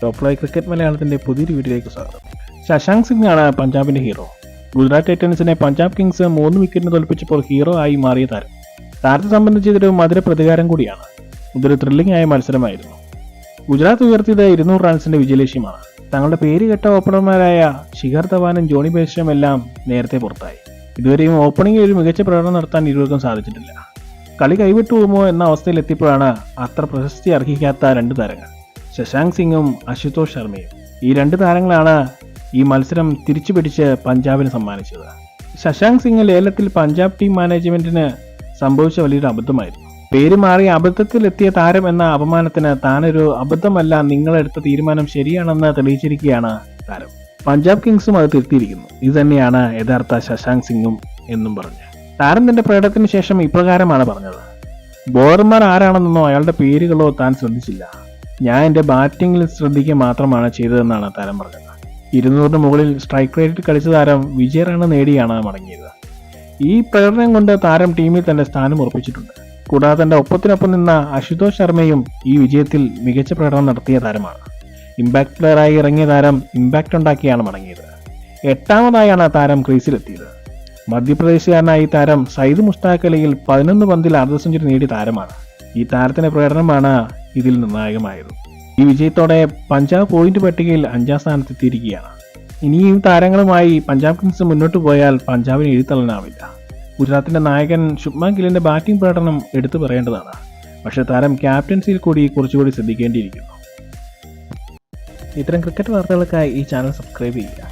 Top live cricket മലയാളത്തിൻ്റെ പുതിയൊരു വീഡിയോയിലേക്ക് സ്വാഗതം. ശശാങ്ക് സിംഗ് ആണ് പഞ്ചാബിൻ്റെ ഹീറോ. ഗുജറാത്ത് ടൈറ്റൻസിനെ പഞ്ചാബ് കിങ്സ് 3 വിക്കറ്റിന് തോൽപ്പിച്ചപ്പോൾ ഹീറോ ആയി മാറിയ താരം. താരത്തെ സംബന്ധിച്ച് ഇതൊരു മധുര പ്രതികാരം കൂടിയാണ്. ഇതൊരു ത്രില്ലിംഗ് ആയ മത്സരമായിരുന്നു. ഗുജറാത്ത് ഉയർത്തിയത് 200 റൺസിന്റെ വിജയലക്ഷ്യമാണ്. തങ്ങളുടെ പേര് കേട്ട ഓപ്പണർമാരായ ശിഖർ ധവാനും ജോണി ബേർസ്റ്റോയും എല്ലാം നേരത്തെ പുറത്തായി. ഇതുവരെയും ഓപ്പണിംഗിൽ ഒരു മികച്ച പ്രകടനം നടത്താൻ ഇരുവർക്കും സാധിച്ചിട്ടില്ല. കളി കൈവിട്ടു പോകുമോ എന്ന അവസ്ഥയിൽ എത്തിയപ്പോഴാണ് അത്ര പ്രശസ്തി അർഹിക്കാത്ത 2 താരങ്ങൾ, ശശാങ്ക് സിംഗും അശുതോഷ് ശർമ്മയും. ഈ 2 താരങ്ങളാണ് ഈ മത്സരം തിരിച്ചു പിടിച്ച് പഞ്ചാബിന് സമ്മാനിച്ചത്. ശശാങ്ക് സിംഗ് ലേലത്തിൽ പഞ്ചാബ് ടീം മാനേജ്മെന്റിന് സംഭവിച്ച വലിയൊരു അബദ്ധമായിരുന്നു. പേര് മാറി അബദ്ധത്തിലെത്തിയ താരം എന്ന അപമാനത്തിന് താനൊരു അബദ്ധമല്ല, നിങ്ങളെടുത്ത തീരുമാനം ശരിയാണെന്ന് തെളിയിച്ചിരിക്കുകയാണ് താരം. പഞ്ചാബ് കിങ്സും അത് തിരുത്തിയിരിക്കുന്നു. ഇത് തന്നെയാണ് യഥാർത്ഥ ശശാങ്ക് സിംഗും എന്നും പറഞ്ഞു. താരം തന്റെ പ്രകടനത്തിന് ശേഷം ഇപ്രകാരമാണ് പറഞ്ഞത്: ബോളർമാർ ആരാണെന്നോ അയാളുടെ പേരുകളോ താൻ ശ്രദ്ധിച്ചില്ല. ഞാൻ എൻ്റെ ബാറ്റിംഗിൽ ശ്രദ്ധിക്കുക മാത്രമാണ് ചെയ്തതെന്നാണ് താരം പറഞ്ഞത്. 200 മുകളിൽ സ്ട്രൈക്ക് റേറ്റിൽ കളിച്ച താരം വിജയ റൺ നേടിയാണ് മടങ്ങിയത്. ഈ പ്രകടനം കൊണ്ട് താരം ടീമിൽ തന്റെ സ്ഥാനം ഉറപ്പിച്ചിട്ടുണ്ട്. കൂടാതെ തന്റെ ഒപ്പത്തിനൊപ്പം നിന്ന അശുതോഷ് ശർമ്മയും ഈ വിജയത്തിൽ മികച്ച പ്രകടനം നടത്തിയ താരമാണ്. ഇമ്പാക്ട് പ്ലെയറായി ഇറങ്ങിയ താരം ഇമ്പാക്ട് ഉണ്ടാക്കിയാണ് മടങ്ങിയത്. 8ാമതായാണ് താരം ക്രീസിലെത്തിയത്. മധ്യപ്രദേശുകാരനായ ഈ താരം സയ്യിദ് മുഷ്താഖ് അലിയിൽ 11 പന്തിൽ അർദ്ധ സെഞ്ചുറി നേടിയ താരമാണ്. ഈ താരത്തിന്റെ പ്രകടനമാണ് ഇതിൽ നിർണായകമായത്. ഈ വിജയത്തോടെ പഞ്ചാബ് പോയിന്റ് പട്ടികയിൽ 5ാം സ്ഥാനത്തെത്തിയിരിക്കുകയാണ്. ഇനിയും താരങ്ങളുമായി പഞ്ചാബ് കിങ്സ് മുന്നോട്ട് പോയാൽ പഞ്ചാബിന് എഴുത്തള്ളനാവില്ല. ഗുജറാത്തിന്റെ നായകൻ ശുഭ്മാൻ ഗില്ലിന്റെ ബാറ്റിംഗ് പ്രകടനം എടുത്തു പറയേണ്ടതാണ്. പക്ഷേ താരം ക്യാപ്റ്റൻസിയിൽ കൂടി കുറച്ചുകൂടി ശ്രദ്ധിക്കേണ്ടിയിരിക്കുന്നു. ഇത്തരം ക്രിക്കറ്റ് വാർത്തകൾക്കായി ഈ ചാനൽ സബ്സ്ക്രൈബ് ചെയ്യുക.